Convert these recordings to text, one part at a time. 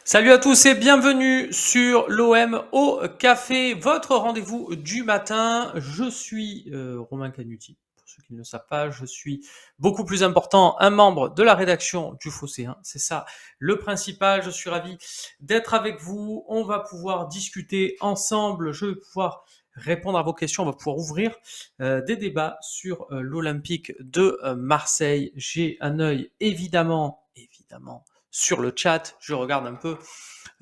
Salut à tous et bienvenue sur l'OM au café, votre rendez-vous du matin. Je suis Romain Canuti. Pour ceux qui ne le savent pas, je suis beaucoup plus important, un membre de la rédaction du Phocéen. C'est ça le principal. Je suis ravi d'être avec vous. On va pouvoir discuter ensemble. Je vais pouvoir répondre à vos questions. On va pouvoir ouvrir des débats sur l'Olympique de Marseille. J'ai un œil évidemment sur le chat. Je regarde un peu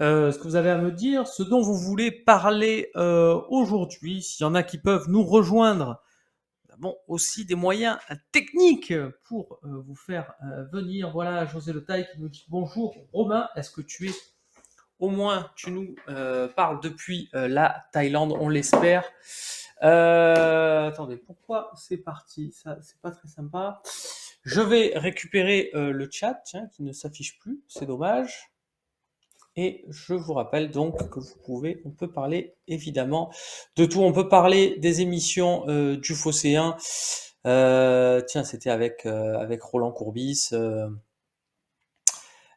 ce que vous avez à me dire, ce dont vous voulez parler aujourd'hui. S'il y en a qui peuvent nous rejoindre, nous avons aussi des moyens techniques pour vous faire venir. Voilà, José Le Taille qui nous dit bonjour. Romain, est-ce que tu es au moins, tu nous parles depuis la Thaïlande, on l'espère. Attendez, pourquoi c'est parti? Ça, c'est pas très sympa. Je vais récupérer le chat, tiens, qui ne s'affiche plus. C'est dommage. Et je vous rappelle donc que on peut parler évidemment de tout. On peut parler des émissions du Phocéen. Tiens, c'était avec Roland Courbis.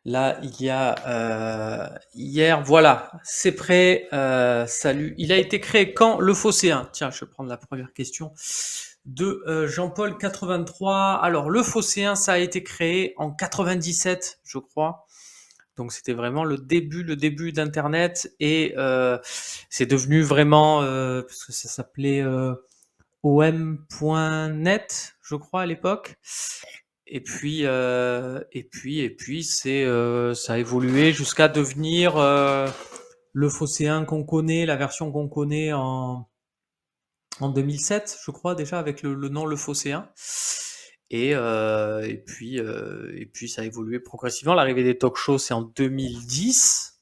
Là, il y a hier, voilà, c'est prêt. Salut. Il a été créé quand le Phocéen? Tiens, je vais prendre la première question de Jean-Paul 83. Alors, le Phocéen, ça a été créé en 97, je crois. Donc c'était vraiment le début d'Internet et c'est devenu vraiment parce que ça s'appelait om.net, je crois à l'époque. Et puis c'est ça a évolué jusqu'à devenir le Phocéen qu'on connaît, la version qu'on connaît en 2007, je crois déjà avec le nom Le Phocéen. Et puis ça a évolué progressivement. L'arrivée des talk shows, c'est en 2010.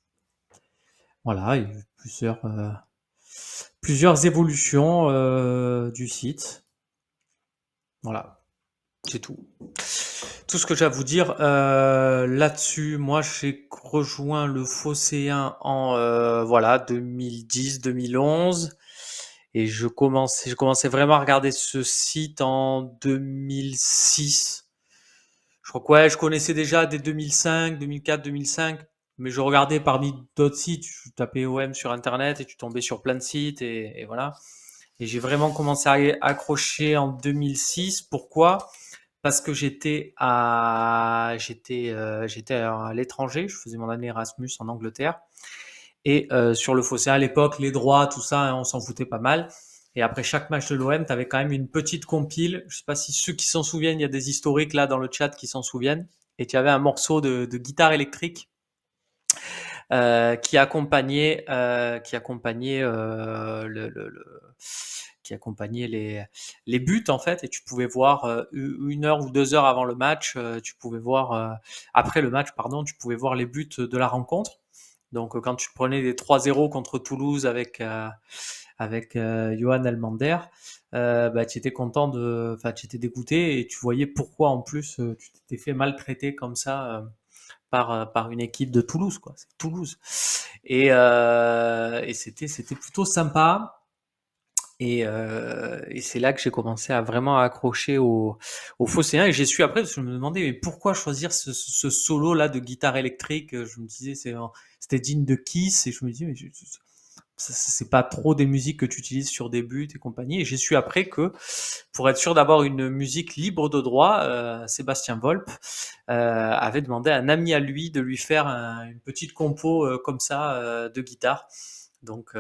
Voilà, il y a eu plusieurs évolutions du site. Voilà, c'est tout. Tout ce que j'ai à vous dire là-dessus. Moi, j'ai rejoint le Phocéen en voilà 2010-2011 et j'ai commencé vraiment à regarder ce site en 2006. Je crois que ouais, je connaissais déjà dès 2005, 2004, 2005, mais je regardais parmi d'autres sites. Je tapais OM sur Internet et tu tombais sur plein de sites et voilà. Et j'ai vraiment commencé à accrocher en 2006. Pourquoi? Parce que j'étais à l'étranger. Je faisais mon année Erasmus en Angleterre. Et sur le fossé à l'époque, les droits, tout ça, hein, on s'en foutait pas mal. Et après chaque match de l'OM, tu avais quand même une petite compile. Je sais pas si ceux qui s'en souviennent, il y a des historiques là dans le chat qui s'en souviennent. Et tu avais un morceau de guitare électrique qui accompagnait les buts en fait, et tu pouvais voir 1 heure ou 2 heures avant le match, tu pouvais voir après le match, pardon, tu pouvais voir les buts de la rencontre. Donc quand tu prenais des 3-0 contre Toulouse avec Johan Elmander, bah, tu étais enfin, tu étais dégoûté et tu voyais pourquoi en plus tu t'étais fait maltraiter comme ça par une équipe de Toulouse, quoi. C'est Toulouse. Et c'était plutôt sympa. Et c'est là que j'ai commencé à vraiment accrocher au Phocéen. Et j'ai su après, parce que je me demandais, mais pourquoi choisir ce solo-là de guitare électrique? Je me disais, c'était digne de Kiss. Et je me disais, mais c'est pas trop des musiques que tu utilises sur des buts et compagnie. Et j'ai su après que pour être sûr d'avoir une musique libre de droit, Sébastien Volpe avait demandé à un ami à lui de lui faire une petite compo comme ça de guitare. Donc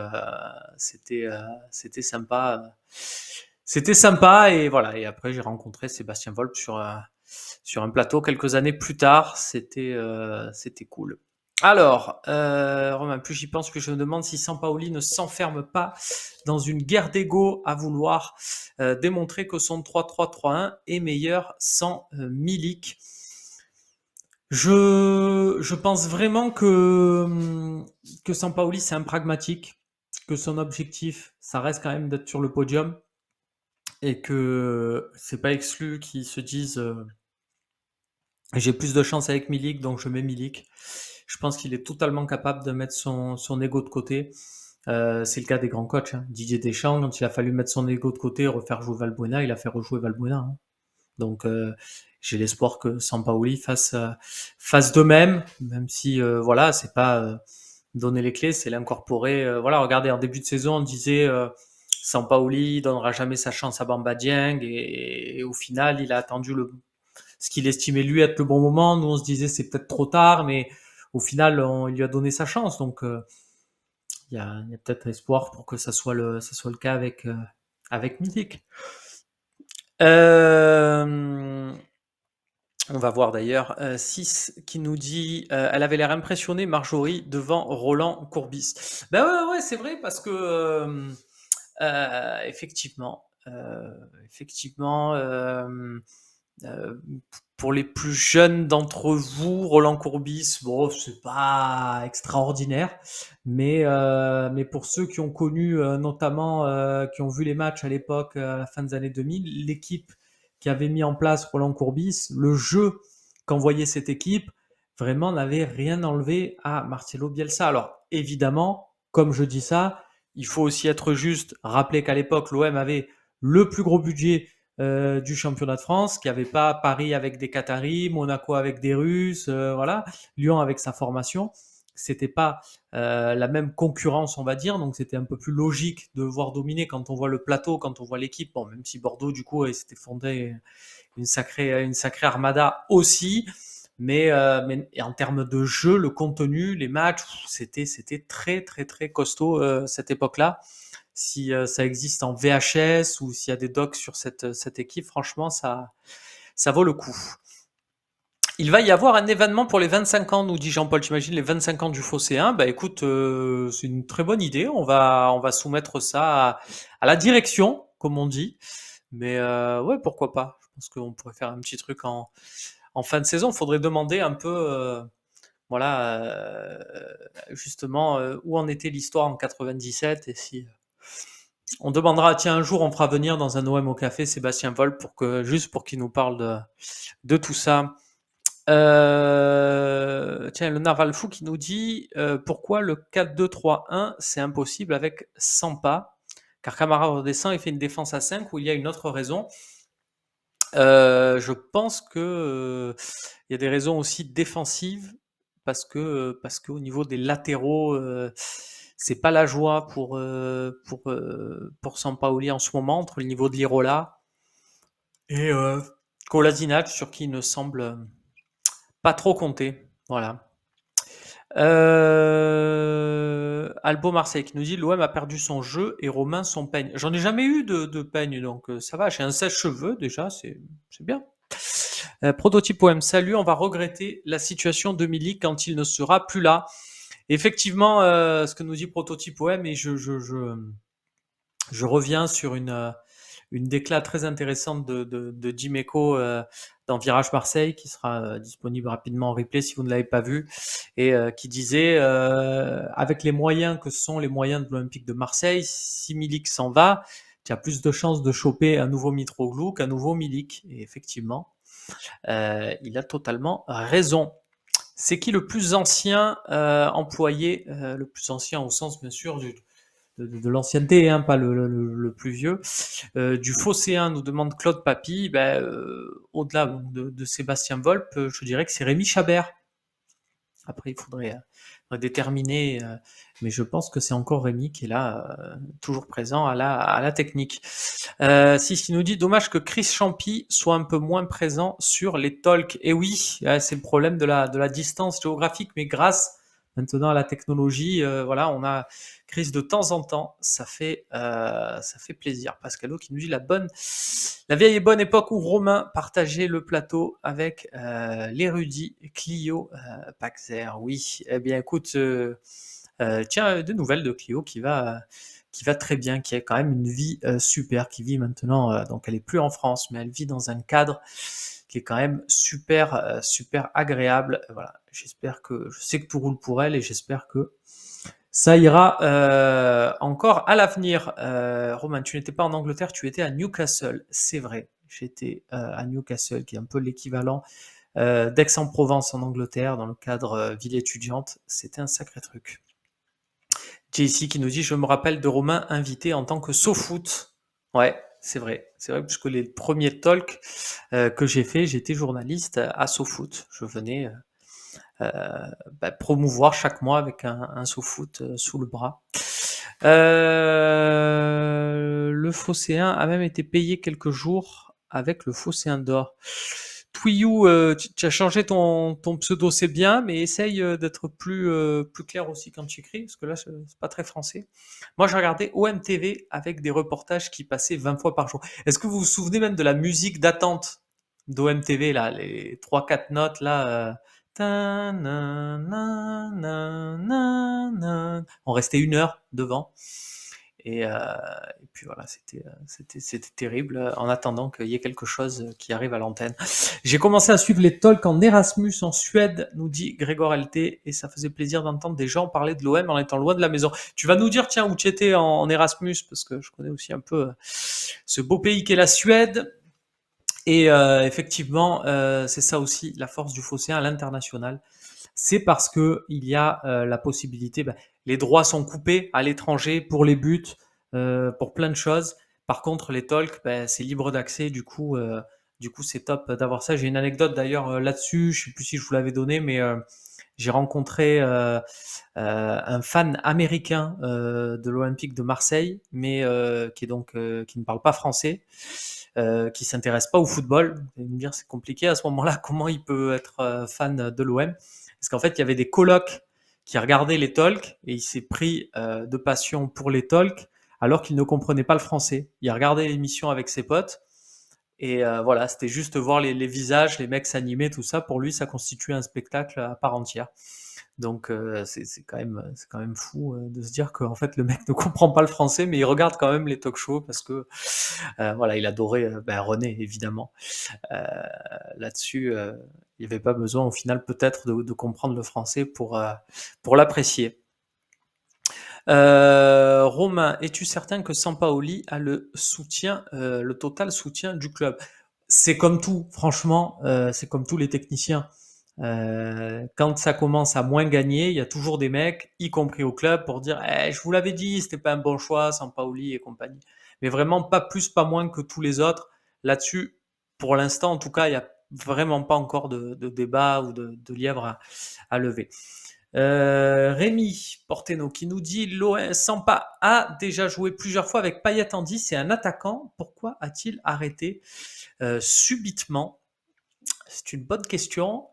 c'était sympa. C'était sympa et voilà. Et après j'ai rencontré Sébastien Volpe sur un plateau quelques années plus tard. C'était cool. Alors, Romain, plus j'y pense, plus je me demande si Sampaoli ne s'enferme pas dans une guerre d'ego à vouloir démontrer que son 3-3-3-1 est meilleur sans Milik. Je pense vraiment que Sampaoli, c'est un pragmatique, que son objectif, ça reste quand même d'être sur le podium et que c'est pas exclu qu'ils se disent j'ai plus de chance avec Milik, donc je mets Milik. Je pense qu'il est totalement capable de mettre son ego de côté. C'est le cas des grands coachs. Hein. Didier Deschamps, quand il a fallu mettre son ego de côté et refaire jouer Valbuena, il a fait rejouer Valbuena. Hein. Donc, j'ai l'espoir que Sampaoli fasse de même, même si voilà, c'est pas donner les clés, c'est l'incorporer. Voilà, regardez, en début de saison, on disait Sampaoli donnera jamais sa chance à Bamba Dieng, et au final, il a attendu ce qu'il estimait lui être le bon moment. Nous, on se disait c'est peut-être trop tard, mais au final, il lui a donné sa chance. Donc, il y a peut-être espoir pour que ça soit le cas avec Milik. Euh, on va voir d'ailleurs 6 qui nous dit elle avait l'air impressionnée, Marjorie, devant Roland Courbis. Ben ouais, ouais, c'est vrai parce que effectivement, pour les plus jeunes d'entre vous, Roland Courbis, bon, c'est pas extraordinaire, mais pour ceux qui ont connu, notamment, qui ont vu les matchs à l'époque, à la fin des années 2000, l'équipe qui avait mis en place Roland Courbis, le jeu qu'envoyait cette équipe, vraiment n'avait rien enlevé à Marcelo Bielsa. Alors, évidemment, comme je dis ça, il faut aussi être juste, rappeler qu'à l'époque, l'OM avait le plus gros budget du championnat de France, qui avait pas Paris avec des Qataris, Monaco avec des Russes, voilà, Lyon avec sa formation. C'était pas la même concurrence, on va dire, donc c'était un peu plus logique de voir dominer quand on voit le plateau, quand on voit l'équipe. Bon, même si Bordeaux, du coup, s'était fondé une sacrée armada aussi. Mais en termes de jeu, le contenu, les matchs, c'était très, très, très costaud cette époque-là. Si ça existe en VHS ou s'il y a des docs sur cette équipe, franchement, ça vaut le coup. Il va y avoir un événement pour les 25 ans, nous dit Jean-Paul. T'imagines les 25 ans du Phocéen? Bah écoute, c'est une très bonne idée. On va soumettre ça à la direction, comme on dit. Mais ouais, pourquoi pas. Je pense qu'on pourrait faire un petit truc en fin de saison. Il faudrait demander un peu, voilà, justement, où en était l'histoire en 97 et si on demandera, tiens, un jour, on fera venir dans un OM au café Sébastien Vol juste pour qu'il nous parle de tout ça. Tiens, le Narvalfou qui nous dit pourquoi le 4-2-3-1 c'est impossible avec Sampa, car Camara redescend et fait une défense à 5, ou il y a une autre raison. Je pense que il y a des raisons aussi défensives parce que au niveau des latéraux, c'est pas la joie pour Sampaoli en ce moment, entre le niveau de Lirola et Kolasinac, sur qui il ne semble pas trop compter. Voilà. Albo Marseille qui nous dit l'OM a perdu son jeu et Romain son peigne. J'en ai jamais eu de peigne, donc ça va. J'ai un sèche-cheveux déjà, c'est bien. Prototype OM, salut, on va regretter la situation de Milik quand il ne sera plus là. Effectivement, ce que nous dit Prototype OM, et je reviens sur une déclat très intéressante de Dimeco dans Virage Marseille, qui sera disponible rapidement en replay si vous ne l'avez pas vu, et qui disait avec les moyens que sont les moyens de l'Olympique de Marseille, si Milik s'en va, tu as plus de chances de choper un nouveau Mitroglou qu'un nouveau Milik. Et effectivement, il a totalement raison. C'est qui le plus ancien employé, le plus ancien au sens bien sûr de l'ancienneté, hein, pas le plus vieux, du Phocéen, nous demande Claude Papy. Ben, au-delà de Sébastien Volpe, je dirais que c'est Rémi Chabert. Après, il faudrait déterminer, mais je pense que c'est encore Rémi qui est là, toujours présent à la technique. Si nous dit dommage que Chris Champy soit un peu moins présent sur les talks. Et oui, c'est le problème de la distance géographique, mais grâce maintenant à la technologie, voilà, on a Chris de temps en temps, ça fait plaisir. Pascalo qui nous dit la vieille et bonne époque où Romain partageait le plateau avec l'érudit Clio Paxer. Oui, eh bien écoute, tiens, des nouvelles de Clio qui va très bien, qui a quand même une vie super, qui vit maintenant, donc elle est plus en France, mais elle vit dans un cadre qui est quand même super, super agréable. Voilà, je sais que tout roule pour elle et j'espère que ça ira encore à l'avenir. Romain, tu n'étais pas en Angleterre, tu étais à Newcastle, c'est vrai. J'étais à Newcastle, qui est un peu l'équivalent d'Aix-en-Provence en Angleterre, dans le cadre ville étudiante. C'était un sacré truc. JC qui nous dit je me rappelle de Romain invité en tant que SoFoot. Ouais. C'est vrai, puisque les premiers talks que j'ai fait, j'étais journaliste à SoFoot. Je venais promouvoir chaque mois avec un SoFoot sous le bras. Le Phocéen a même été payé quelques jours avec le Phocéen d'or. Twiyou, tu as changé ton pseudo, c'est bien, mais essaye d'être plus clair aussi quand tu écris, parce que là, c'est pas très français. Moi, j'ai regardé OMTV avec des reportages qui passaient 20 fois par jour. Est-ce que vous vous souvenez même de la musique d'attente d'OMTV, là, les trois quatre notes, là, ta na na na na na. On restait 1 heure devant. Et puis voilà, c'était terrible en attendant qu'il y ait quelque chose qui arrive à l'antenne. J'ai commencé à suivre les talks en Erasmus en Suède, nous dit Grégoire LT, et ça faisait plaisir d'entendre des gens parler de l'OM en étant loin de la maison. Tu vas nous dire, tiens, où tu étais en Erasmus, parce que je connais aussi un peu ce beau pays qu'est la Suède. Et effectivement, c'est ça aussi la force du Phocéen à l'international. C'est parce que il y a la possibilité, les droits sont coupés à l'étranger pour les buts, pour plein de choses. Par contre, les talks, c'est libre d'accès. Du coup, c'est top d'avoir ça. J'ai une anecdote d'ailleurs là-dessus. Je sais plus si je vous l'avais donné, mais j'ai rencontré un fan américain de l'Olympique de Marseille, mais qui est donc qui ne parle pas français, qui s'intéresse pas au football. Vous allez me dire, c'est compliqué à ce moment-là. Comment il peut être fan de l'OM? Parce qu'en fait, il y avait des colocs qui regardaient les talks et il s'est pris de passion pour les talks alors qu'il ne comprenait pas le français. Il regardait l'émission avec ses potes et voilà, c'était juste voir les visages, les mecs s'animer, tout ça. Pour lui, ça constituait un spectacle à part entière. Donc c'est quand même fou de se dire qu'en fait le mec ne comprend pas le français, mais il regarde quand même les talk-shows parce que voilà, il adorait René évidemment. Euh, Là-dessus, il n'y avait pas besoin au final peut-être de comprendre le français pour l'apprécier. Romain, es-tu certain que Sampaoli a le total soutien du club? C'est comme tout, franchement, c'est comme tous les techniciens. Quand ça commence à moins gagner, il y a toujours des mecs, y compris au club, pour dire je vous l'avais dit, c'était pas un bon choix, Sampaoli et compagnie. Mais vraiment pas plus, pas moins que tous les autres. Là-dessus, pour l'instant, en tout cas, il n'y a vraiment pas encore de débat ou de lièvre à lever. Rémi Porteno qui nous dit l'OM Sampa a déjà joué plusieurs fois avec Payet en 10, c'est un attaquant. Pourquoi a-t-il arrêté subitement? C'est une bonne question.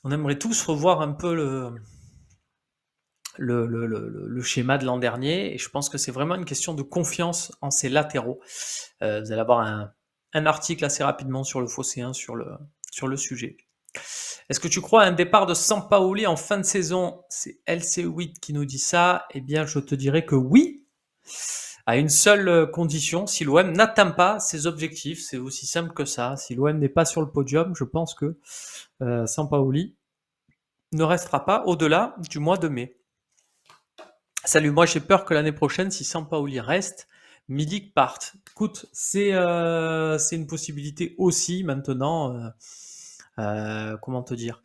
On aimerait tous revoir un peu le schéma de l'an dernier et je pense que c'est vraiment une question de confiance en ses latéraux. Vous allez avoir un article assez rapidement sur le Phocéen sur le sujet. Est-ce que tu crois à un départ de Sampaoli en fin de saison? C'est LC8 qui nous dit ça. Eh bien, je te dirais que oui, à une seule condition, si l'OM n'atteint pas ses objectifs, c'est aussi simple que ça. Si l'OM n'est pas sur le podium, je pense que Sampaoli ne restera pas au-delà du mois de mai. Salut, moi j'ai peur que l'année prochaine, si Sampaoli reste, Milik parte. Écoute, c'est une possibilité aussi maintenant. Comment te dire?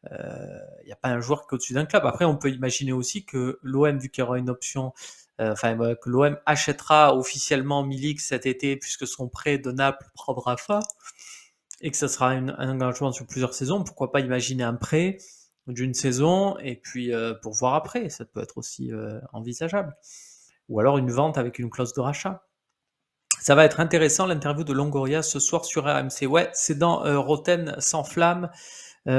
Il n'y a pas un joueur qui est au-dessus d'un club. Après, on peut imaginer aussi que l'OM, vu qu'il y aura une option, que l'OM achètera officiellement Milik cet été, puisque son prêt de Naples prendra fin, et que ça sera un engagement sur plusieurs saisons. Pourquoi pas imaginer un prêt d'une saison, et puis pour voir après, ça peut être aussi envisageable. Ou alors une vente avec une clause de rachat. Ça va être intéressant l'interview de Longoria ce soir sur RMC. Ouais, c'est dans Roten sans flamme. Et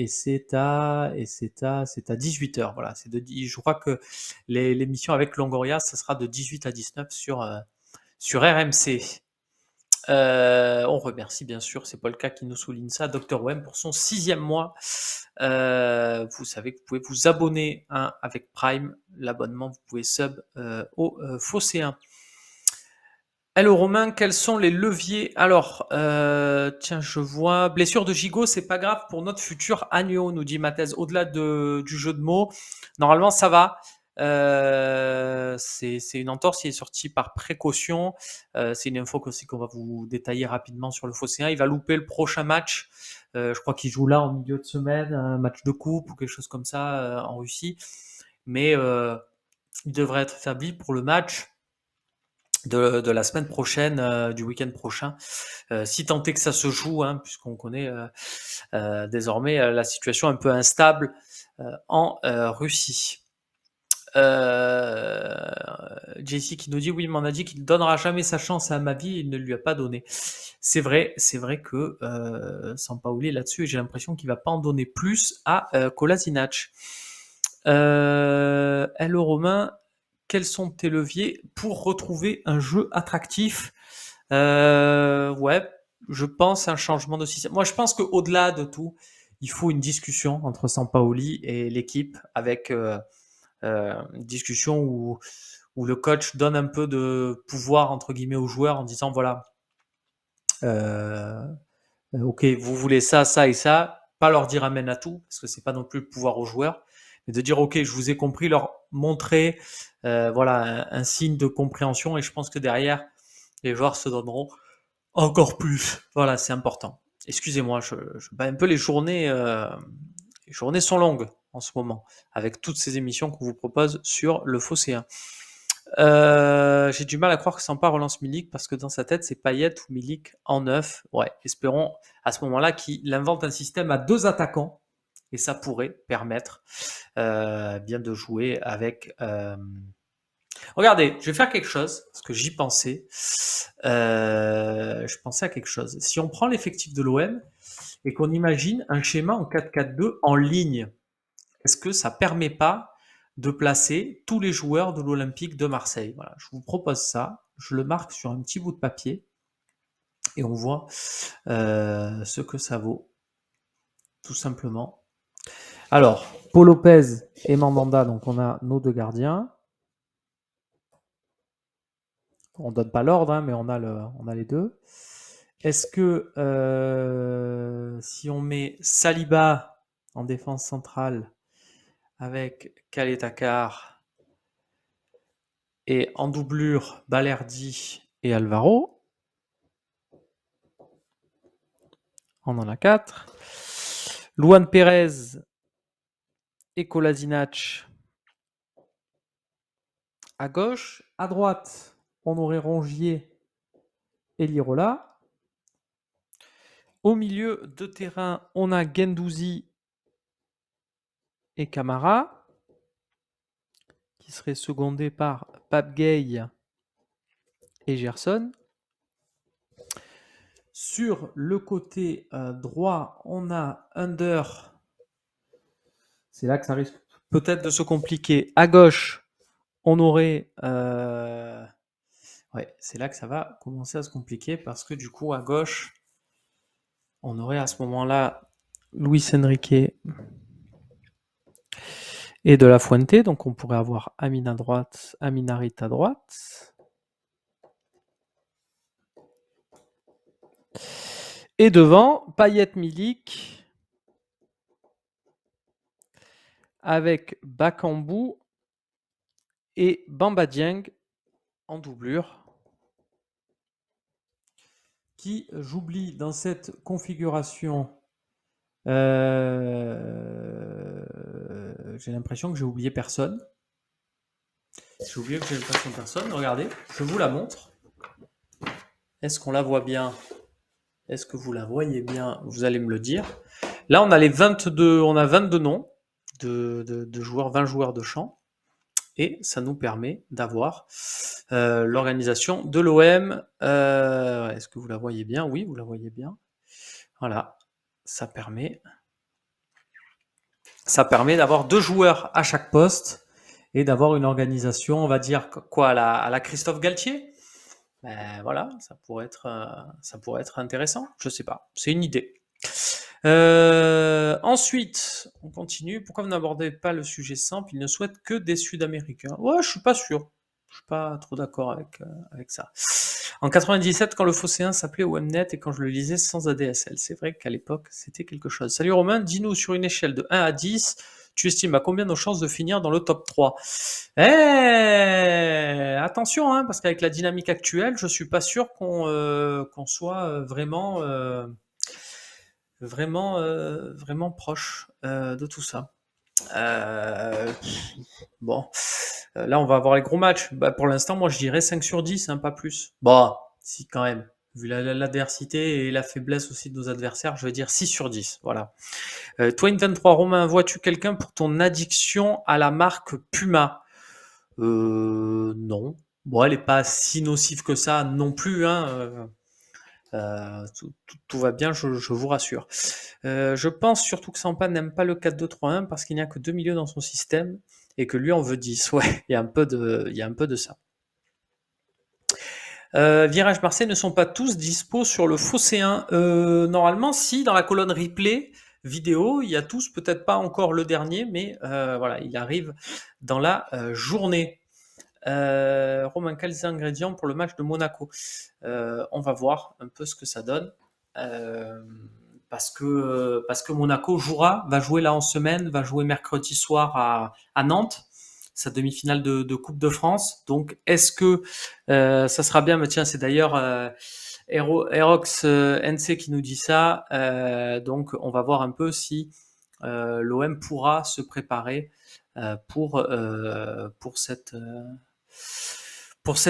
c'est à 18h. Voilà, je crois que l'émission avec Longoria, ça sera de 18 à 19 sur RMC. On remercie bien sûr, c'est Polka qui nous souligne ça, Dr Wem pour son 6e mois. Vous savez que vous pouvez vous abonner avec Prime. L'abonnement, vous pouvez sub au Phocéen. Hello Romain, quels sont les leviers? Alors, tiens, je vois blessure de gigot, c'est pas grave pour notre futur agneau, nous dit Mathès. Au-delà du jeu de mots, normalement ça va. C'est une entorse qui est sortie par précaution. C'est une info aussi qu'on va vous détailler rapidement sur le Phocéen. Il va louper le prochain match. Je crois qu'il joue là en milieu de semaine, un match de coupe ou quelque chose comme ça en Russie. Mais il devrait être établi pour le match de la semaine prochaine, du week-end prochain, si tant est que ça se joue, hein, puisqu'on connaît désormais la situation un peu instable en Russie. JC qui nous dit oui, il m'en a dit qu'il ne donnera jamais sa chance à Mavi, il ne lui a pas donné. C'est vrai que Sampaoli est là-dessus et j'ai l'impression qu'il va pas en donner plus à Kolasinac. Hello Romain, quels sont tes leviers pour retrouver un jeu attractif? Ouais, je pense un changement de système. Moi, je pense qu'au-delà de tout, il faut une discussion entre Sampaoli et l'équipe avec une discussion où le coach donne un peu de pouvoir entre guillemets aux joueurs en disant voilà, euh, ok, vous voulez ça, ça et ça, pas leur dire amène à tout parce que c'est pas non plus le pouvoir aux joueurs, mais de dire ok, je vous ai compris, leur montrer voilà un signe de compréhension et je pense que derrière les joueurs se donneront encore plus. Voilà, c'est important. Excusez-moi, je bats un peu les journées sont longues en ce moment, avec toutes ces émissions qu'on vous propose sur le Phocéen. J'ai du mal à croire que Sampa relance Milik parce que dans sa tête, c'est Payet ou Milik en neuf. Ouais, espérons à ce moment-là qu'il invente un système à 2 attaquants et ça pourrait permettre bien de jouer avec. Regardez, je vais faire quelque chose parce que j'y pensais. Je pensais à quelque chose. Si on prend l'effectif de l'OM et qu'on imagine un schéma en 4-4-2 en ligne, est-ce que ça permet pas de placer tous les joueurs de l'Olympique de Marseille? Voilà, je vous propose ça. Je le marque sur un petit bout de papier et on voit ce que ça vaut, tout simplement. Alors, Paul Lopez et Mandanda, donc on a nos deux gardiens. On donne pas l'ordre, hein, mais on a les deux. Est-ce que si on met Saliba en défense centrale avec Kaletakar et en doublure Balerdi et Alvaro, on en a 4. Luan Pérez et Kolasinac à gauche. À droite, on aurait Rongier et Lirola. Au milieu de terrain, on a Guendouzi et Camara, qui serait secondé par Pape Gueye et Gerson. Sur le côté droit, on a Under. C'est là que ça risque peut-être de se compliquer. À gauche, on aurait... Ouais, c'est là que ça va commencer à se compliquer parce que du coup, à gauche, on aurait à ce moment-là Luis Enrique et De La Fuente. Donc, on pourrait avoir Amin à droite, Aminarit à droite. Et devant, Payet Milik avec Bakambu et Bamba Dieng en doublure. Qui, j'oublie dans cette configuration, j'ai l'impression que j'ai oublié personne. J'ai oublié que j'ai l'impression de personne. Regardez, je vous la montre. Est-ce qu'on la voit bien? Est-ce que vous la voyez bien? Vous allez me le dire. Là, on a les 22, on a 22 noms de joueurs, 20 joueurs de champ. Et ça nous permet d'avoir l'organisation de l'OM. Est-ce que vous la voyez bien? Oui, vous la voyez bien. Voilà, ça permet d'avoir 2 joueurs à chaque poste et d'avoir une organisation, on va dire quoi, à la Christophe Galtier. Ben voilà, ça pourrait être intéressant. Je sais pas, c'est une idée. Ensuite, on continue. Pourquoi vous n'abordez pas le sujet simple? Il ne souhaite que des Sud-Américains. Ouais, je suis pas sûr. Je suis pas trop d'accord avec ça. En 97, quand le Phocéen s'appelait Webnet et quand je le lisais sans ADSL, c'est vrai qu'à l'époque, c'était quelque chose. Salut Romain, dis-nous sur une échelle de 1 à 10, tu estimes à combien nos chances de finir dans le top 3? Attention, hein, parce qu'avec la dynamique actuelle, je suis pas sûr qu'on soit vraiment proche de tout ça. Euh, bon, là, on va avoir les gros matchs. Bah, pour l'instant, moi, je dirais 5 sur 10, hein, pas plus. Bon, si, quand même. Vu l'adversité et la faiblesse aussi de nos adversaires, je vais dire 6 sur 10. Voilà. Toi, 23 Romain, vois-tu quelqu'un pour ton addiction à la marque Puma? Non. Bon, elle n'est pas si nocive que ça non plus, hein. Tout va bien, je vous rassure. Je pense surtout que Sampa n'aime pas le 4-2-3-1 parce qu'il n'y a que deux milieux dans son système et que lui en veut 10. Ouais, il y a un peu de ça. Virage Marseille ne sont pas tous dispo sur le Phocéen. Normalement, si, dans la colonne replay vidéo, il y a tous, peut-être pas encore le dernier, mais voilà, il arrive dans la journée. Romain, quels ingrédients pour le match de Monaco? On va voir un peu ce que ça donne. Euh, parce que Monaco va jouer là en semaine, va jouer mercredi soir à Nantes, sa demi-finale de Coupe de France. Donc, est-ce que ça sera bien? Mais tiens, c'est d'ailleurs Erox NC qui nous dit ça. Donc, on va voir un peu si l'OM pourra se préparer pour cette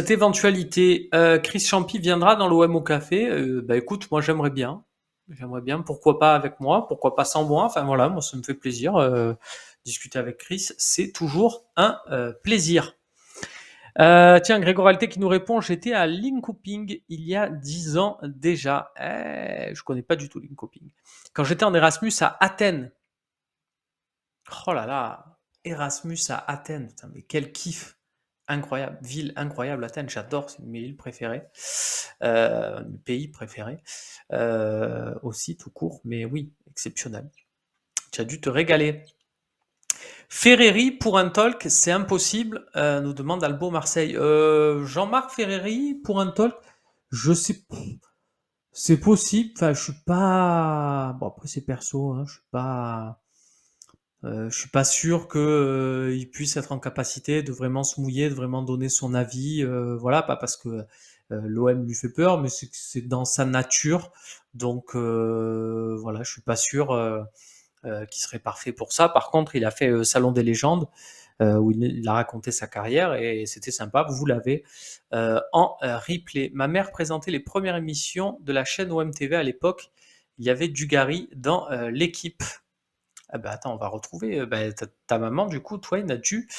éventualité. Chris Champy viendra dans l'OM au café. Bah écoute, moi j'aimerais bien. J'aimerais bien, pourquoi pas avec moi, pourquoi pas sans moi. Enfin voilà, moi ça me fait plaisir. Discuter avec Chris, c'est toujours un plaisir. Tiens, Grégoire Alté qui nous répond, j'étais à Linköping il y a 10 ans déjà. Je connais pas du tout Linköping. Quand j'étais en Erasmus à Athènes. Oh là là, Erasmus à Athènes, putain, mais quel kiff! Incroyable, ville incroyable, Athènes, j'adore, c'est une de mes villes préférées, mes pays préférés, aussi tout court, mais oui, exceptionnel. Tu as dû te régaler. Ferreri pour un talk, c'est impossible, nous demande Albo Marseille. Jean-Marc Ferreri pour un talk, je sais, c'est possible. Enfin, je suis pas. Bon après c'est perso, hein, je suis pas. Je suis pas sûr que il puisse être en capacité de vraiment se mouiller, de vraiment donner son avis. Voilà, pas parce que l'OM lui fait peur, mais c'est dans sa nature. Donc voilà, je suis pas sûr qu'il serait parfait pour ça. Par contre, il a fait Salon des légendes où il a raconté sa carrière et c'était sympa. Vous l'avez en replay. Ma mère présentait les premières émissions de la chaîne OMTV à l'époque. Il y avait Dugarry dans l'équipe. Ah bah attends, on va retrouver bah, ta maman, du coup, Twain a dû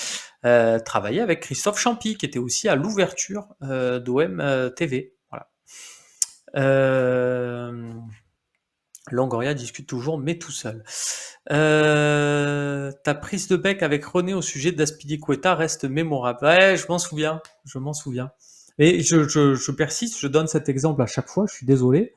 travailler avec Christophe Champy, qui était aussi à l'ouverture d'OM TV. Voilà. Longoria discute toujours, mais tout seul. Ta prise de bec avec René au sujet d'Aspilicueta reste mémorable. Ouais, je m'en souviens, je m'en souviens. Et je persiste, je donne cet exemple à chaque fois, je suis désolé.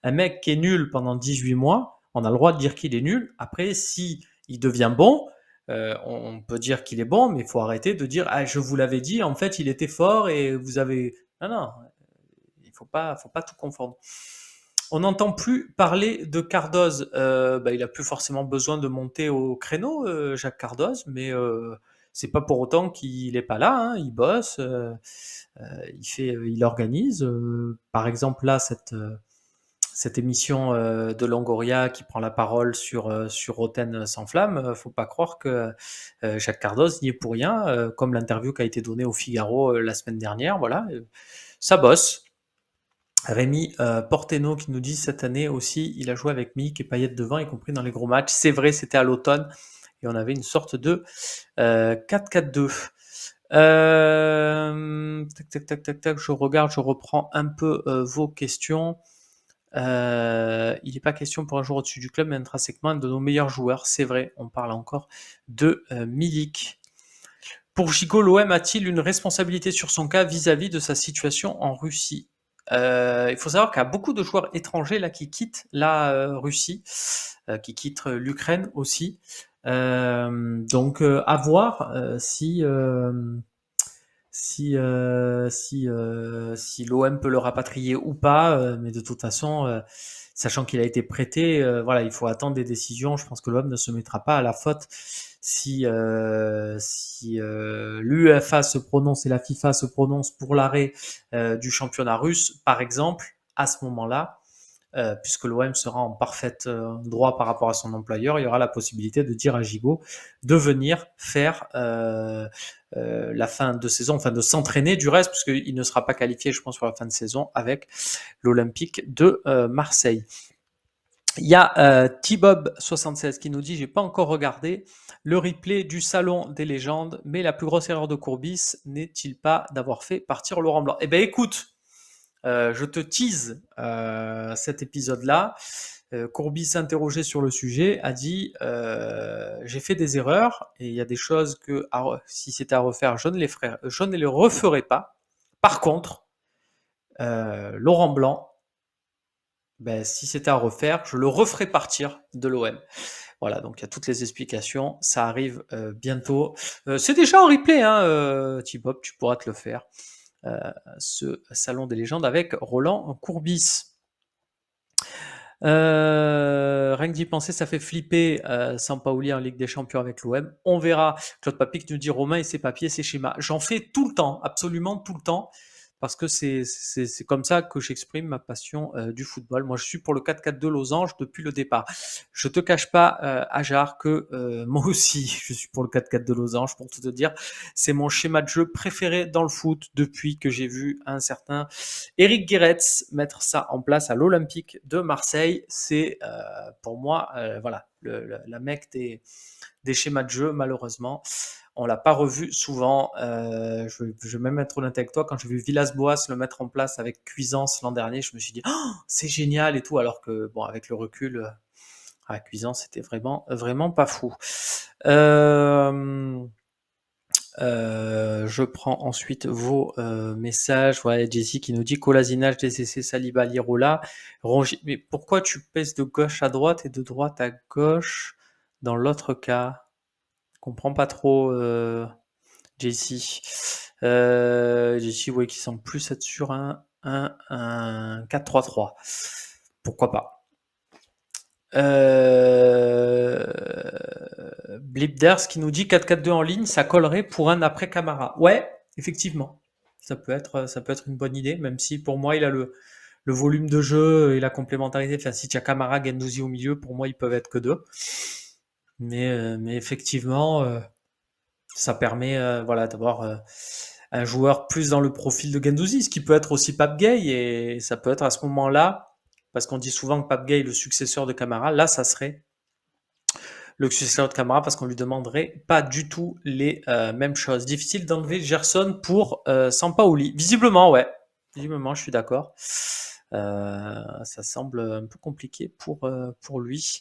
Un mec qui est nul pendant 18 mois, on a le droit de dire qu'il est nul. Après, si il devient bon, on peut dire qu'il est bon, mais il faut arrêter de dire ah je vous l'avais dit, en fait il était fort et vous avez. Non non, il faut pas tout confondre. On n'entend plus parler de Cardoz. Bah, il a plus forcément besoin de monter au créneau, Jacques Cardoz, mais c'est pas pour autant qu'il est pas là. Hein. Il bosse, il organise. Par exemple là, cette émission de Longoria qui prend la parole sur Roten sans flamme, faut pas croire que Jacques Cardoz n'y est pour rien, comme l'interview qui a été donnée au Figaro la semaine dernière. Voilà, ça bosse. Rémi Porteno qui nous dit cette année aussi, il a joué avec Mick et Payet devant, y compris dans les gros matchs. C'est vrai, c'était à l'automne et on avait une sorte de 4-4-2. Tac, tac, tac, tac, tac, je regarde, je reprends un peu vos questions. Il n'est pas question pour un joueur au-dessus du club, mais intrinsèquement un de nos meilleurs joueurs. C'est vrai, on parle encore de Milik. Pour Gigot, l'OM a-t-il une responsabilité sur son cas vis-à-vis de sa situation en Russie? Il faut savoir qu'il y a beaucoup de joueurs étrangers là qui quittent la Russie, qui quittent l'Ukraine aussi. Donc à voir si l'OM peut le rapatrier ou pas, mais de toute façon, sachant qu'il a été prêté, voilà, il faut attendre des décisions. Je pense que l'OM ne se mettra pas à la faute si l'UEFA se prononce et la FIFA se prononce pour l'arrêt du championnat russe, par exemple. À ce moment-là, puisque l'OM sera en parfait droit par rapport à son employeur, il y aura la possibilité de dire à Gigot de venir faire la fin de saison, enfin de s'entraîner du reste, puisqu'il ne sera pas qualifié, je pense, pour la fin de saison avec l'Olympique de Marseille. Il y a T-Bob76 qui nous dit: j'ai pas encore regardé le replay du Salon des légendes, mais la plus grosse erreur de Courbis n'est-il pas d'avoir fait partir Laurent Blanc? Eh ben écoute, je te tease cet épisode-là. Courbis, interrogé sur le sujet, a dit j'ai fait des erreurs et il y a des choses que si c'était à refaire, je ne les referai pas. Par contre, Laurent Blanc, ben, si c'était à refaire, je le referais partir de l'OM. Voilà, donc il y a toutes les explications. Ça arrive bientôt. C'est déjà en replay, hein, T-Bob, tu pourras te le faire. Ce Salon des légendes avec Roland Courbis. Rien que d'y penser, ça fait flipper Sampaoli en Ligue des Champions avec l'OM. On verra. Claude Papic nous dit Romain et ses papiers, ses schémas. J'en fais tout le temps, absolument tout le temps, parce que c'est comme ça que j'exprime ma passion du football. Moi, je suis pour le 4-4-2 losange depuis le départ. Je te cache pas, Ajar, que moi aussi, je suis pour le 4-4-2 losange, pour tout te dire. C'est mon schéma de jeu préféré dans le foot depuis que j'ai vu un certain Eric Guéretz mettre ça en place à l'Olympique de Marseille. C'est pour moi, voilà, la mecque des schémas de jeu, malheureusement. On l'a pas revu souvent. Je vais même être honnête avec toi. Quand j'ai vu Villas-Boas le mettre en place avec Cuisance l'an dernier, je me suis dit oh, c'est génial et tout. Alors que bon, avec le recul, Cuisance c'était vraiment pas fou. Je prends ensuite vos messages. Voilà, Jessie qui nous dit Colasinac, DCC, Saliba, Lirola, Rongier. Mais pourquoi tu pèses de gauche à droite et de droite à gauche dans l'autre cas? Je comprends pas trop, Jessie. Jessie, oui, qui semble plus être sur un 4-3-3. Pourquoi pas? Blipders qui nous dit 4-4-2 en ligne, ça collerait pour un après Camara. Ouais, effectivement. Ça peut être une bonne idée, même si pour moi il a le volume de jeu et la complémentarité. Enfin, si tu as Camara, Guendouzi au milieu, pour moi ils peuvent être que deux. Mais effectivement, ça permet voilà, d'avoir un joueur plus dans le profil de Guendouzi, ce qui peut être aussi Pape Gueye, et ça peut être à ce moment-là, parce qu'on dit souvent que Pape Gueye est le successeur de Camara, là ça serait le successeur de Camara parce qu'on lui demanderait pas du tout les mêmes choses. Difficile d'enlever Gerson pour Sampaoli. Visiblement, ouais. Visiblement, je suis d'accord. Ça semble un peu compliqué pour lui.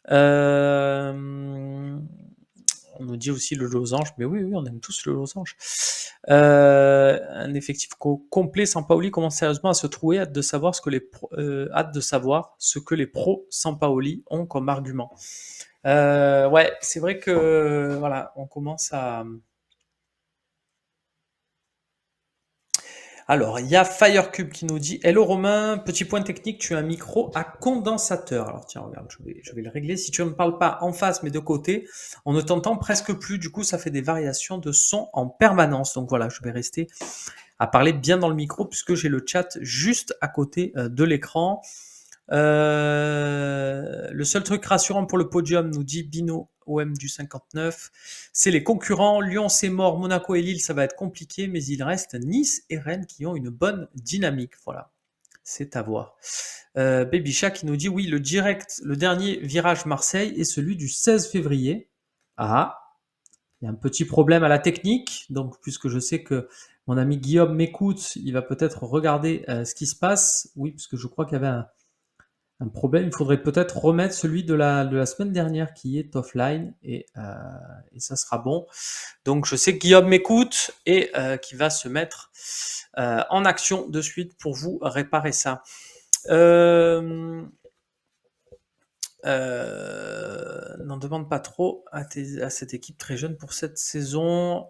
On nous dit aussi le losange, mais oui, on aime tous le losange. Un effectif complet, Sampaoli commence sérieusement à se trouver, hâte de savoir ce que les pros Sampaoli ont comme argument. Ouais, c'est vrai que voilà, on commence à. Alors, il y a Firecube qui nous dit Hello Romain, petit point technique, tu as un micro à condensateur. Alors tiens, regarde, je vais le régler. Si tu ne parles pas en face mais de côté, on ne t'entend presque plus. Du coup, ça fait des variations de son en permanence. Donc voilà, je vais rester à parler bien dans le micro puisque j'ai le chat juste à côté de l'écran. Le seul truc rassurant pour le podium, nous dit Bino OM du 59, c'est les concurrents. Lyon, c'est mort. Monaco et Lille, ça va être compliqué, mais il reste Nice et Rennes qui ont une bonne dynamique. Voilà, c'est à voir. Baby Shark qui nous dit oui, le dernier virage Marseille est celui du 16 février. Ah, il y a un petit problème à la technique, donc puisque je sais que mon ami Guillaume m'écoute, il va peut-être regarder ce qui se passe. Oui, puisque je crois qu'il y avait un problème. Il faudrait peut-être remettre celui de la semaine dernière qui est offline et ça sera bon. Donc je sais que Guillaume m'écoute et qui va se mettre en action de suite pour vous réparer ça. N'en demande pas trop à cette équipe très jeune pour cette saison.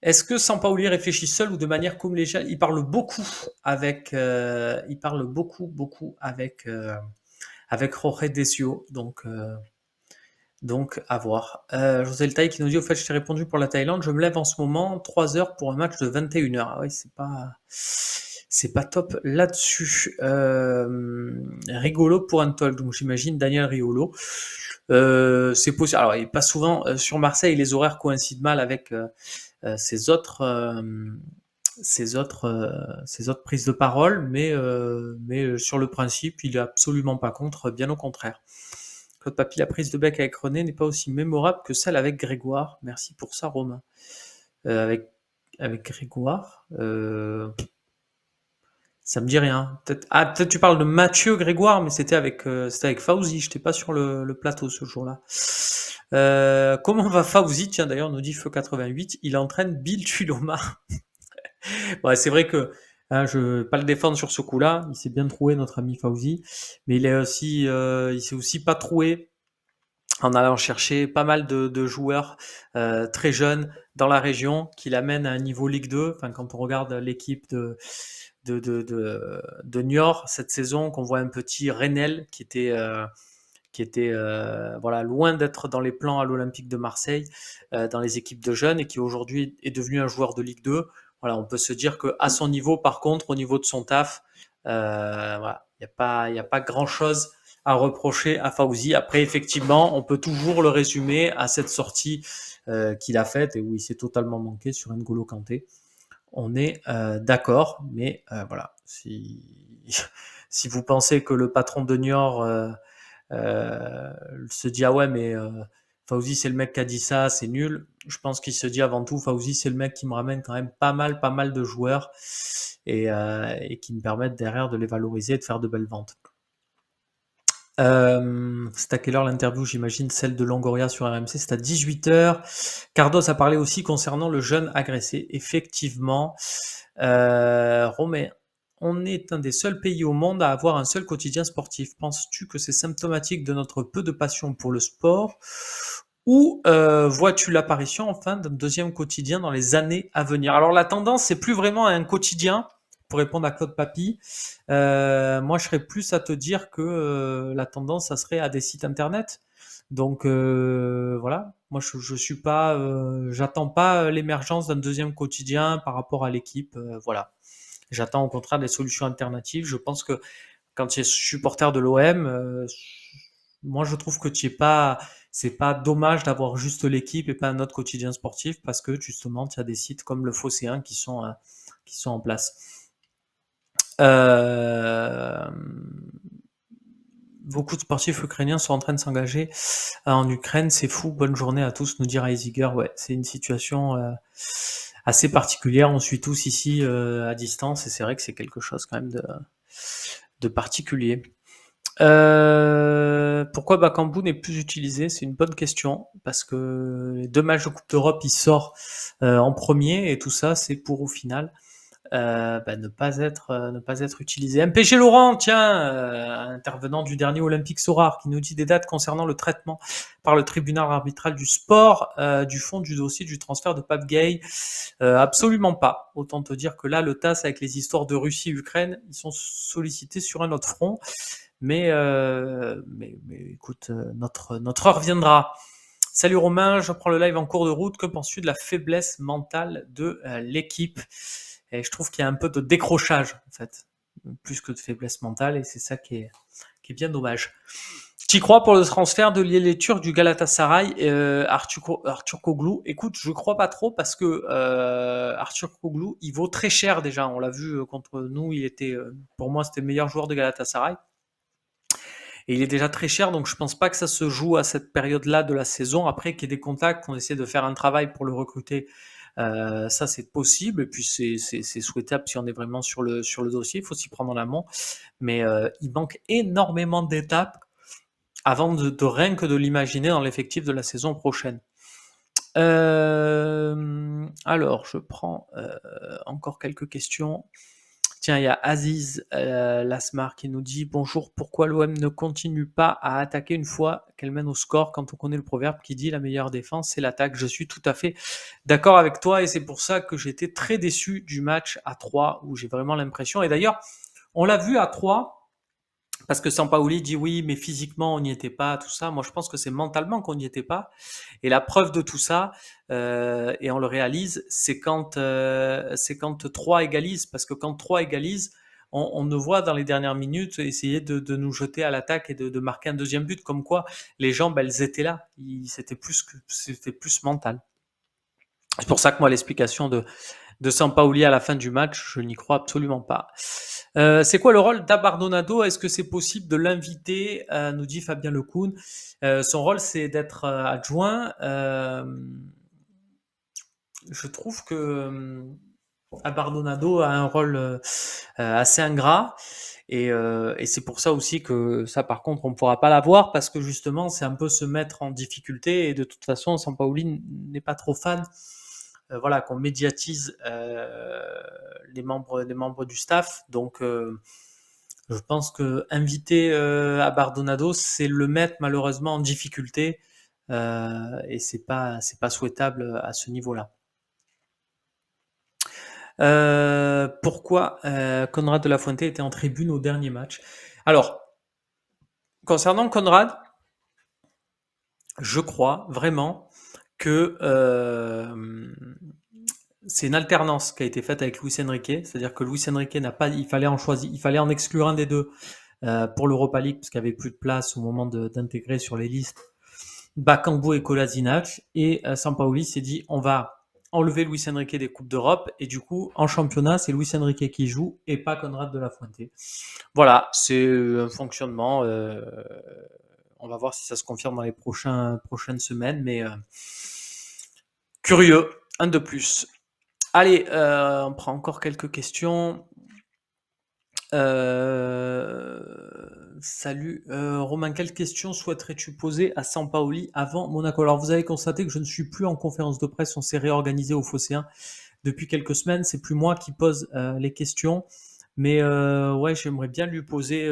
Est-ce que Sampaoli réfléchit seul ou de manière collégiale? Il parle beaucoup avec avec Jorge Decio, donc à voir. José Le Taille qui nous dit au fait je t'ai répondu pour la Thaïlande, je me lève en ce moment 3 heures pour un match de 21 heures. Ah oui, c'est pas top là-dessus. Rigolo pour un talk, donc j'imagine Daniel Riolo. C'est possible. Alors, il passe souvent sur Marseille, les horaires coïncident mal avec ses autres, ses autres prises de parole, mais sur le principe, il est absolument pas contre, bien au contraire. Claude Papy, la prise de bec avec René n'est pas aussi mémorable que celle avec Grégoire. Merci pour ça, Romain. Avec Grégoire, ça me dit rien. Peut-être tu parles de Mathieu Grégoire, mais c'était avec Fauzi. Je n'étais pas sur le plateau ce jour-là. Comment va Fauzi? Tiens, d'ailleurs, nous dit Feu 88. Il entraîne Bill Tuloma. Ouais, c'est vrai que je ne vais pas le défendre sur ce coup-là. Il s'est bien troué, notre ami Fauzi. Mais il s'est aussi pas troué en allant chercher pas mal de joueurs très jeunes dans la région qui l'amènent à un niveau Ligue 2. Enfin, quand on regarde l'équipe de Niort cette saison, qu'on voit un petit Renel qui était voilà, loin d'être dans les plans à l'Olympique de Marseille, dans les équipes de jeunes, et qui aujourd'hui est devenu un joueur de Ligue 2. Voilà, on peut se dire qu'à son niveau, par contre, au niveau de son taf, voilà, il n'y a pas grand-chose à reprocher à Fauzi. Après, effectivement, on peut toujours le résumer à cette sortie qu'il a faite et où il s'est totalement manqué sur N'Golo Kanté. On est d'accord, mais voilà, si vous pensez que le patron de Niort se dit ah ouais mais Fauzi c'est le mec qui a dit ça, c'est nul. Je pense qu'il se dit avant tout Fauzi c'est le mec qui me ramène quand même pas mal de joueurs et qui me permettent derrière de les valoriser et de faire de belles ventes. C'est à quelle heure l'interview? J'imagine celle de Longoria sur RMC, c'est à 18h. Cardos a parlé aussi concernant le jeune agressé. Effectivement, Romain, on est un des seuls pays au monde à avoir un seul quotidien sportif. Penses-tu que c'est symptomatique de notre peu de passion pour le sport ou vois-tu l'apparition enfin d'un deuxième quotidien dans les années à venir? Alors la tendance, c'est plus vraiment un quotidien, pour répondre à Claude Papy. Moi, je serais plus à te dire que la tendance, ça serait à des sites internet. Donc voilà, moi je suis pas, j'attends pas l'émergence d'un deuxième quotidien par rapport à l'équipe. Voilà, j'attends au contraire des solutions alternatives. Je pense que quand tu es supporter de l'OM, moi je trouve que tu es pas, c'est pas dommage d'avoir juste l'équipe et pas un autre quotidien sportif parce que justement tu as des sites comme le Phocéen qui sont en place. Euh, Beaucoup de sportifs ukrainiens sont en train de s'engager en Ukraine. C'est fou. Bonne journée à tous, nous dit Reisiger. Ouais, c'est une situation assez particulière. On suit tous ici à distance et c'est vrai que c'est quelque chose quand même de particulier. Pourquoi Bakambu n'est plus utilisé? C'est une bonne question parce que les 2 matchs de Coupe d'Europe, il sort en premier et tout ça, c'est pour au final ne pas être utilisé. MPG Laurent, tiens, intervenant du dernier Olympique Sorar, qui nous dit des dates concernant le traitement par le tribunal arbitral du sport du fond du dossier du transfert de Pape Gay. Absolument pas. Autant te dire que là, le TAS avec les histoires de Russie-Ukraine, ils sont sollicités sur un autre front. Mais écoute, notre heure viendra. Salut Romain, je prends le live en cours de route. Que penses-tu de la faiblesse mentale de l'équipe? Et je trouve qu'il y a un peu de décrochage, en fait, plus que de faiblesse mentale, et c'est ça qui est bien dommage. Tu crois pour le transfert de l'Iélet Turc du Galatasaray, Arthur Koglu? Écoute, je crois pas trop parce que Arthur Koglu, il vaut très cher déjà. On l'a vu contre nous, il était, pour moi, c'était le meilleur joueur de Galatasaray. Et il est déjà très cher, donc je pense pas que ça se joue à cette période-là de la saison. Après, qu'il y ait des contacts, qu'on essaie de faire un travail pour le recruter, ça c'est possible. Et puis c'est souhaitable si on est vraiment sur le dossier. Il faut s'y prendre en amont. Mais il manque énormément d'étapes avant de rien que de l'imaginer dans l'effectif de la saison prochaine. Alors, je prends encore quelques questions. Tiens, il y a Aziz Lasmar qui nous dit bonjour, pourquoi l'OM ne continue pas à attaquer une fois qu'elle mène au score quand on connaît le proverbe qui dit la meilleure défense c'est l'attaque? Je suis tout à fait d'accord avec toi et c'est pour ça que j'étais très déçu du match à 3 où j'ai vraiment l'impression, et d'ailleurs on l'a vu à 3, Parce que Sampaoli dit oui, mais physiquement on n'y était pas, tout ça. Moi, je pense que c'est mentalement qu'on n'y était pas. Et la preuve de tout ça, et on le réalise, c'est quand 3 égalisent. Parce que quand 3 égalisent, on ne voit dans les dernières minutes essayer de nous jeter à l'attaque et de marquer un deuxième but. Comme quoi, les jambes, elles étaient là. C'était plus mental. C'est pour ça que moi, l'explication de Sampaoli à la fin du match, je n'y crois absolument pas. C'est quoi le rôle d'Abardonado? Est-ce que c'est possible de l'inviter, nous dit Fabien Lecoun. Son rôle, c'est d'être adjoint. Je trouve que Abardonado a un rôle assez ingrat. Et c'est pour ça aussi que ça, par contre, on ne pourra pas l'avoir parce que justement, c'est un peu se mettre en difficulté. Et de toute façon, Sampaoli n'est pas trop fan. Voilà, qu'on médiatise les membres du staff. Donc, je pense que inviter Abardonado, c'est le mettre malheureusement en difficulté. Et c'est pas souhaitable à ce niveau-là. Pourquoi Conrad de la Fuente était en tribune au dernier match? Alors, concernant Conrad, je crois vraiment que c'est une alternance qui a été faite avec Luis Enrique, c'est-à-dire que Luis Enrique n'a pas, il fallait en exclure un des deux pour l'Europa League parce qu'il n'y avait plus de place au moment d'intégrer sur les listes Bakambu et Kolasinac, et Sampaoli s'est dit on va enlever Luis Enrique des Coupes d'Europe, et du coup en championnat c'est Luis Enrique qui joue et pas Conrad de la Fuente. Voilà, c'est un fonctionnement, on va voir si ça se confirme dans les prochaines semaines, mais curieux, un de plus. Allez, on prend encore quelques questions. Salut, Romain, quelle question souhaiterais-tu poser à Sampaoli avant Monaco? Alors, vous avez constaté que je ne suis plus en conférence de presse, on s'est réorganisé au Phocéen depuis quelques semaines, c'est plus moi qui pose les questions, mais ouais, j'aimerais bien lui poser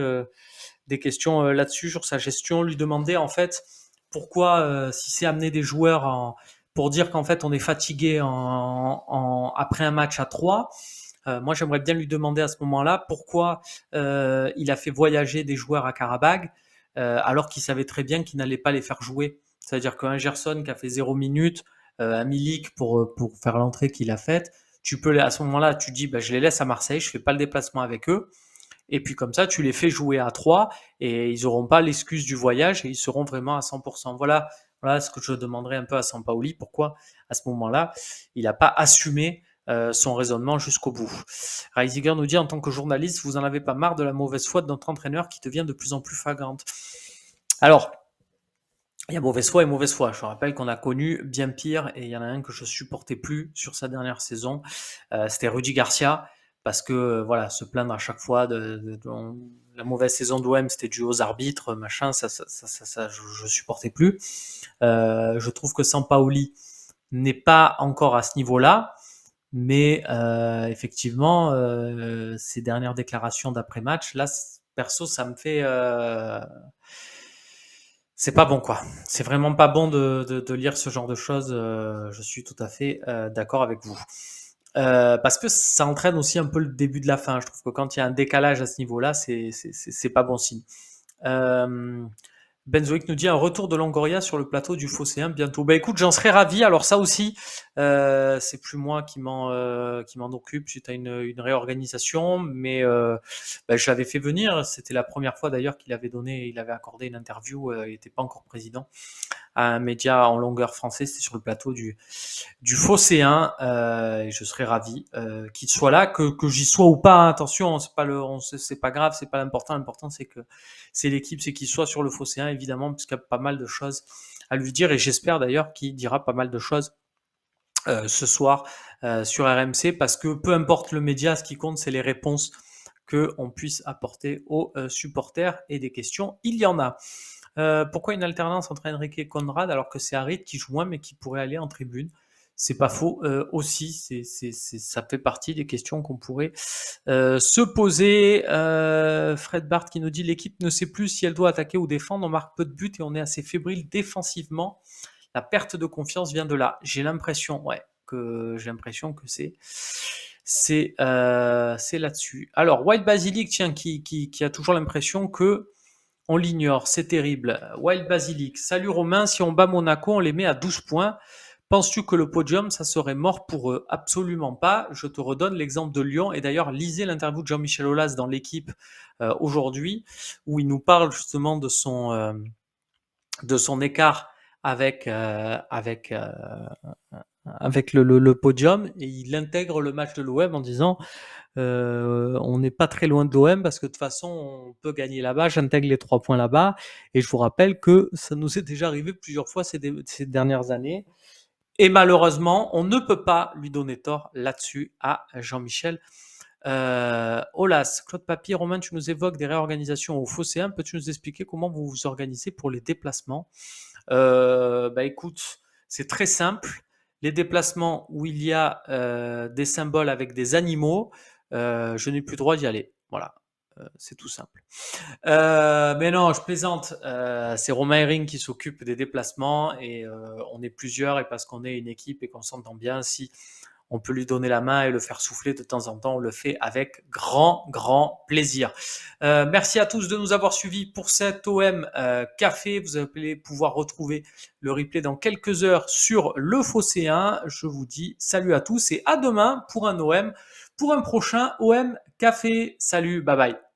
des questions là-dessus, sur sa gestion, lui demander en fait pourquoi, si c'est amener des joueurs pour dire qu'en fait on est fatigué après un match à 3. Moi, j'aimerais bien lui demander à ce moment-là pourquoi il a fait voyager des joueurs à Karabag alors qu'il savait très bien qu'il n'allait pas les faire jouer. C'est-à-dire qu'un Gerson qui a fait 0 minutes, un Milik pour faire l'entrée qu'il a faite, tu peux à ce moment-là, tu dis bah, je les laisse à Marseille, je fais pas le déplacement avec eux. Et puis comme ça, tu les fais jouer à 3 et ils n'auront pas l'excuse du voyage et ils seront vraiment à 100%. Voilà ce que je demanderais un peu à Sampaoli. Pourquoi à ce moment-là, il n'a pas assumé son raisonnement jusqu'au bout. Reisiger nous dit en tant que journaliste, vous en avez pas marre de la mauvaise foi de notre entraîneur qui devient de plus en plus flagrante. Alors, il y a mauvaise foi et mauvaise foi. Je rappelle qu'on a connu bien pire et il y en a un que je supportais plus sur sa dernière saison. C'était Rudy Garcia parce que voilà, se plaindre à chaque fois de la mauvaise saison de l'OM, c'était dû aux arbitres, machin, ça je supportais plus. Je trouve que Sampaoli n'est pas encore à ce niveau-là, mais effectivement, ces dernières déclarations d'après-match, là, perso, ça me fait c'est pas bon, quoi. C'est vraiment pas bon de lire ce genre de choses. Je suis tout à fait d'accord avec vous. Parce que ça entraîne aussi un peu le début de la fin. Je trouve que quand il y a un décalage à ce niveau-là, c'est pas bon signe. Euh, Benzoïc nous dit un retour de Longoria sur le plateau du Phocéen bientôt. Bah écoute, j'en serais ravi. Alors ça aussi, c'est plus moi qui m'en occupe suite à une réorganisation, mais bah, je l'avais fait venir. C'était la première fois d'ailleurs il avait accordé une interview. Il n'était pas encore président à un média en longueur français. C'était sur le plateau du Phocéen. Et je serais ravi qu'il soit là, que j'y sois ou pas. Hein. Attention, c'est pas grave, c'est pas l'important. L'important c'est que c'est l'équipe, c'est qu'il soit sur le Phocéen, évidemment, parce qu'il y a pas mal de choses à lui dire. Et j'espère d'ailleurs qu'il dira pas mal de choses ce soir sur RMC, parce que peu importe le média, ce qui compte, c'est les réponses qu'on puisse apporter aux supporters, et des questions, il y en a. Pourquoi une alternance entre Enrique et Conrad alors que c'est Harit qui joue moins mais qui pourrait aller en tribune? C'est pas faux aussi, ça fait partie des questions qu'on pourrait se poser. Fred Bart qui nous dit l'équipe ne sait plus si elle doit attaquer ou défendre, on marque peu de buts et on est assez fébrile défensivement. La perte de confiance vient de là. J'ai l'impression que C'est là-dessus. Alors, Wild Basilic, tiens, qui a toujours l'impression que on l'ignore, c'est terrible. Wild Basilic, salut Romain, si on bat Monaco, on les met à 12 points. Penses-tu que le podium, ça serait mort pour eux? Absolument pas. Je te redonne l'exemple de Lyon. Et d'ailleurs, lisez l'interview de Jean-Michel Aulas dans l'équipe aujourd'hui, où il nous parle justement de son écart avec, avec le podium. Et il intègre le match de l'OM en disant on n'est pas très loin de l'OM parce que de toute façon, on peut gagner là-bas. J'intègre les 3 points là-bas. Et je vous rappelle que ça nous est déjà arrivé plusieurs fois ces dernières années. Et malheureusement, on ne peut pas lui donner tort là-dessus à Jean-Michel Aulas. Claude Papier, Romain, tu nous évoques des réorganisations au Phocéen. Peux-tu nous expliquer comment vous vous organisez pour les déplacements? Bah écoute, c'est très simple. Les déplacements où il y a des symboles avec des animaux, je n'ai plus le droit d'y aller. Voilà, c'est tout simple. Mais non, je plaisante. C'est Romain Herring qui s'occupe des déplacements et on est plusieurs et parce qu'on est une équipe et qu'on s'entend bien, si on peut lui donner la main et le faire souffler de temps en temps, on le fait avec grand plaisir. Merci à tous de nous avoir suivis pour cet OM Café. Vous allez pouvoir retrouver le replay dans quelques heures sur le Phocéen. Je vous dis salut à tous et à demain pour un OM, pour un prochain OM Café. Salut, bye bye.